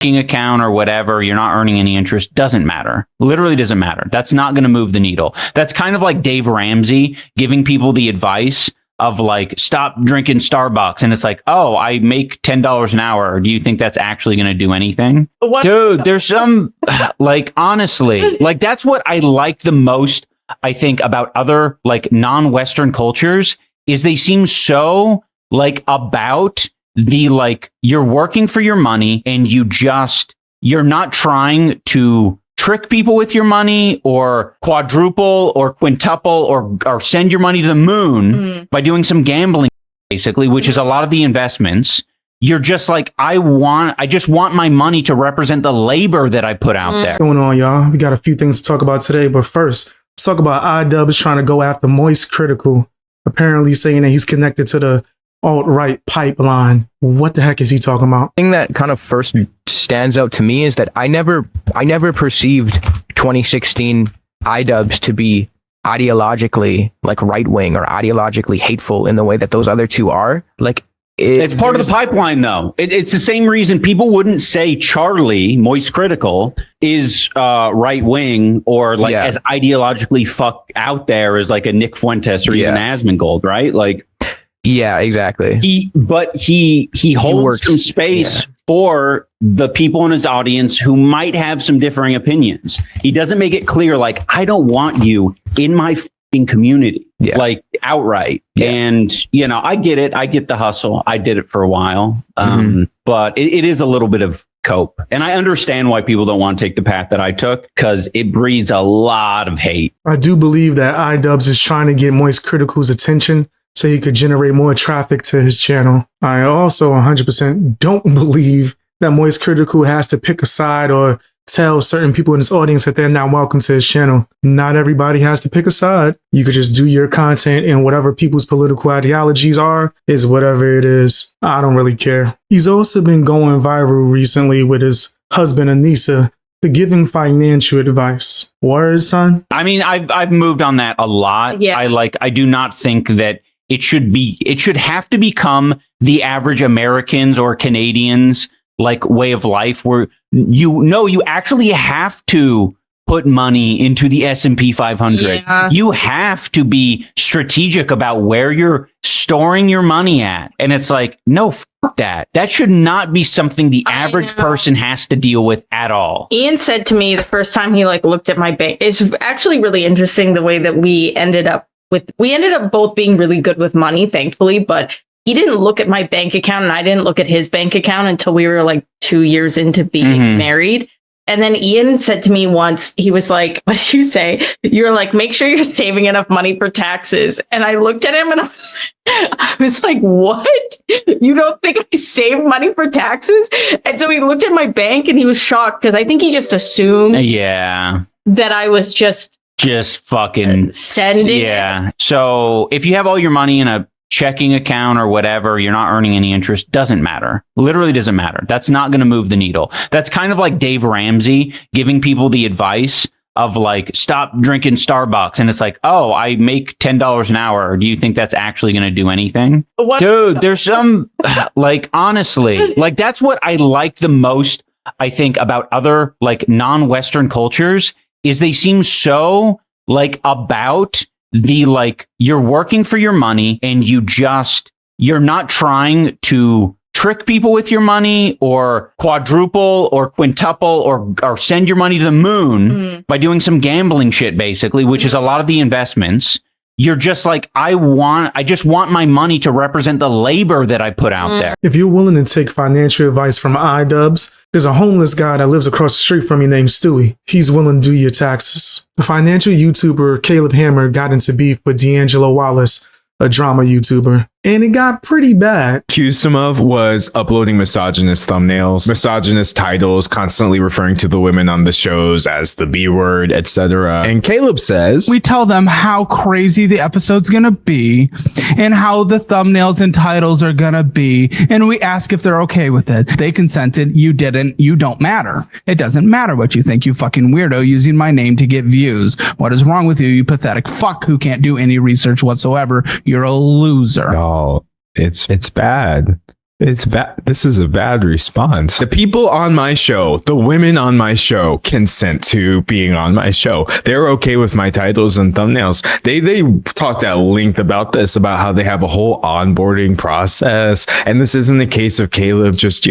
checking account or whatever, you're not earning any interest, doesn't matter. Literally doesn't matter. That's not going to move the needle. That's kind of like Dave Ramsey giving people the advice of like, stop drinking Starbucks. And it's like, oh, I make $10 an hour. Do you think that's actually going to do anything? What? Dude, there's some, like, honestly, like, that's what I like the most, I think, about other like non-Western cultures is they seem so like about the, like, you're working for your money and you're not trying to trick people with your money or quadruple or quintuple or send your money to the moon by doing some gambling, basically, which is a lot of the investments. You're just like, I just want my money to represent the labor that I put out there. What's going on, y'all? We got a few things to talk about today, but first, let's talk about iDubbbz trying to go after Moist Critical, apparently saying that he's connected to the alt-right pipeline. What the heck is he talking about? The thing that kind of first stands out to me is that I never perceived 2016 iDubbbz to be ideologically like right-wing or ideologically hateful in the way that those other two are. Like, it's part of the pipeline, though. It's the same reason people wouldn't say Charlie, Moist Critical, is right-wing or like as ideologically fucked out there as like a Nick Fuentes or even Asmongold, right? Like, yeah, exactly. He holds some space for the people in his audience who might have some differing opinions. He doesn't make it clear, like, I don't want you in my fucking community, like outright. And, you know, I get it. I get the hustle. I did it for a while. But it is a little bit of cope. And I understand why people don't want to take the path that I took, because it breeds a lot of hate. I do believe that iDubbbz is trying to get Moist Critical's attention so he could generate more traffic to his channel. I also 100% don't believe that Moist Critical has to pick a side or tell certain people in his audience that they're not welcome to his channel. Not everybody has to pick a side. You could just do your content, and whatever people's political ideologies are is whatever it is. I don't really care. He's also been going viral recently with his husband, Anissa, for giving financial advice. Word, son? I mean, I've moved on that a lot. Yeah. I do not think that it should have to become the average Americans or Canadians like way of life where you actually have to put money into the S&P 500. Yeah. You have to be strategic about where you're storing your money at. And it's like, no, fuck that. That should not be something the average person has to deal with at all. Ian said to me the first time he like looked at my bank, it's actually really interesting the way that we ended up both being really good with money, thankfully, but he didn't look at my bank account and I didn't look at his bank account until we were like 2 years into being married. And then Ian said to me once, he was like, what did you say? You're like, make sure you're saving enough money for taxes. And I looked at him and I was like, what? You don't think I save money for taxes? And so he looked at my bank and he was shocked because I think he just assumed that I was just fucking sending. Yeah. So if you have all your money in a checking account or whatever, you're not earning any interest, doesn't matter. Literally doesn't matter. That's not going to move the needle. That's kind of like Dave Ramsey giving people the advice of like, stop drinking Starbucks. And it's like, oh, I make $10 an hour. Do you think that's actually going to do anything? What? Dude, there's some, like, honestly, like, that's what I like the most, I think, about other like non-Western cultures is they seem so like about the, like, you're working for your money and you're not trying to trick people with your money or quadruple or quintuple or send your money to the moon by doing some gambling shit, basically, which is a lot of the investments. You're just like, I just want my money to represent the labor that I put out there. If you're willing to take financial advice from iDubbbz, there's a homeless guy that lives across the street from you named Stewie. He's willing to do your taxes. The financial YouTuber Caleb Hammer got into beef with D'Angelo Wallace, a drama YouTuber, and it got pretty bad. Accused him of was uploading misogynist thumbnails, misogynist titles, constantly referring to the women on the shows as the B word, etc. And Caleb says, we tell them how crazy the episode's gonna be and how the thumbnails and titles are gonna be, and we ask if they're okay with it. They consented, you didn't, you don't matter. It doesn't matter what you think, you fucking weirdo using my name to get views. What is wrong with you, you pathetic fuck who can't do any research whatsoever? You're a loser. Oh, it's bad. It's bad. This is a bad response. The people on my show, the women on my show, consent to being on my show. They're okay with my titles and thumbnails. They talked at length about this, about how they have a whole onboarding process. And this isn't a case of Caleb just,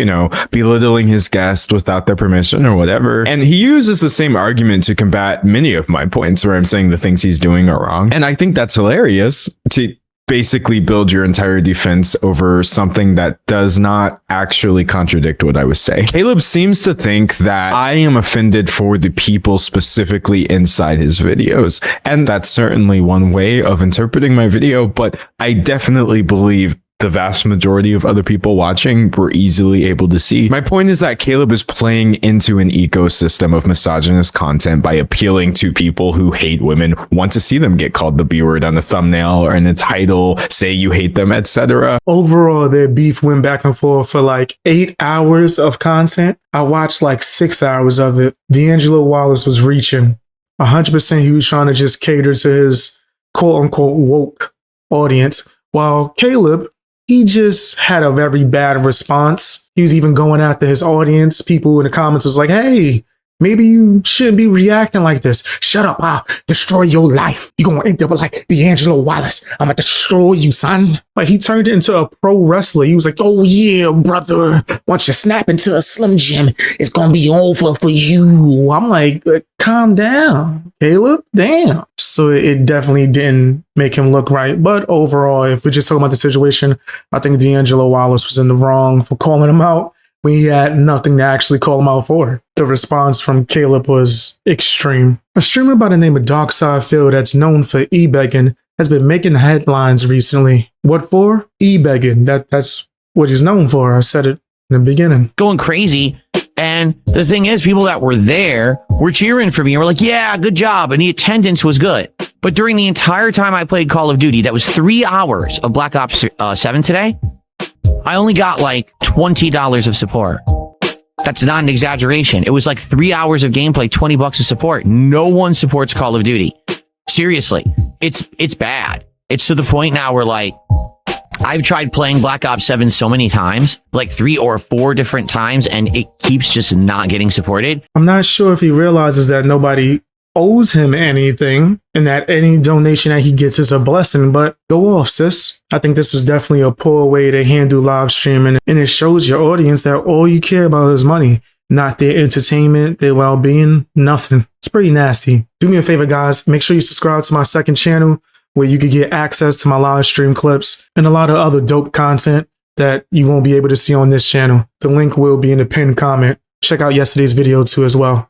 belittling his guest without their permission or whatever. And he uses the same argument to combat many of my points where I'm saying the things he's doing are wrong. And I think that's hilarious to basically build your entire defense over something that does not actually contradict what I was saying. Caleb seems to think that I am offended for the people specifically inside his videos. And that's certainly one way of interpreting my video, but I definitely believe the vast majority of other people watching were easily able to see. My point is that Caleb is playing into an ecosystem of misogynist content by appealing to people who hate women, want to see them get called the B word on a thumbnail or in a title, say you hate them, etc. Overall, their beef went back and forth for like 8 hours of content. I watched like 6 hours of it. D'Angelo Wallace was reaching 100%. He was trying to just cater to his quote unquote woke audience, while Caleb, he just had a very bad response. He was even going after his audience. People in the comments was like, hey, maybe you shouldn't be reacting like this. Shut up, I'll destroy your life. You're going to end up like D'Angelo Wallace. I'm going to destroy you, son. Like, he turned it into a pro wrestler. He was like, oh yeah, brother. Once you snap into a Slim Jim, it's going to be over for you. I'm like, calm down, Caleb. Damn. So it definitely didn't make him look right. But overall, if we're just talking about the situation, I think D'Angelo Wallace was in the wrong for calling him out when he had nothing to actually call him out for. The response from Caleb was extreme. A streamer by the name of Darkside Phil that's known for e-begging has been making headlines recently. What for? E-begging. That's what he's known for. I said it in the beginning. Going crazy. And the thing is, people that were there were cheering for me and were like, yeah, good job. And the attendance was good. But during the entire time I played Call of Duty, that was 3 hours of Black Ops 7 today, I only got like $20 of support. That's not an exaggeration. It was like 3 hours of gameplay, $20 of support. No one supports Call of Duty. Seriously, it's bad. It's to the point now where like, I've tried playing Black Ops 7 so many times, like 3 or 4 different times, and it keeps just not getting supported. I'm not sure if he realizes that nobody owes him anything and that any donation that he gets is a blessing, but go off, sis. I think this is definitely a poor way to handle live streaming, and it shows your audience that all you care about is money, not their entertainment, their well-being, nothing. It's pretty nasty. Do me a favor, guys. Make sure you subscribe to my second channel, where you could get access to my live stream clips and a lot of other dope content that you won't be able to see on this channel. The link will be in the pinned comment. Check out yesterday's video too as well.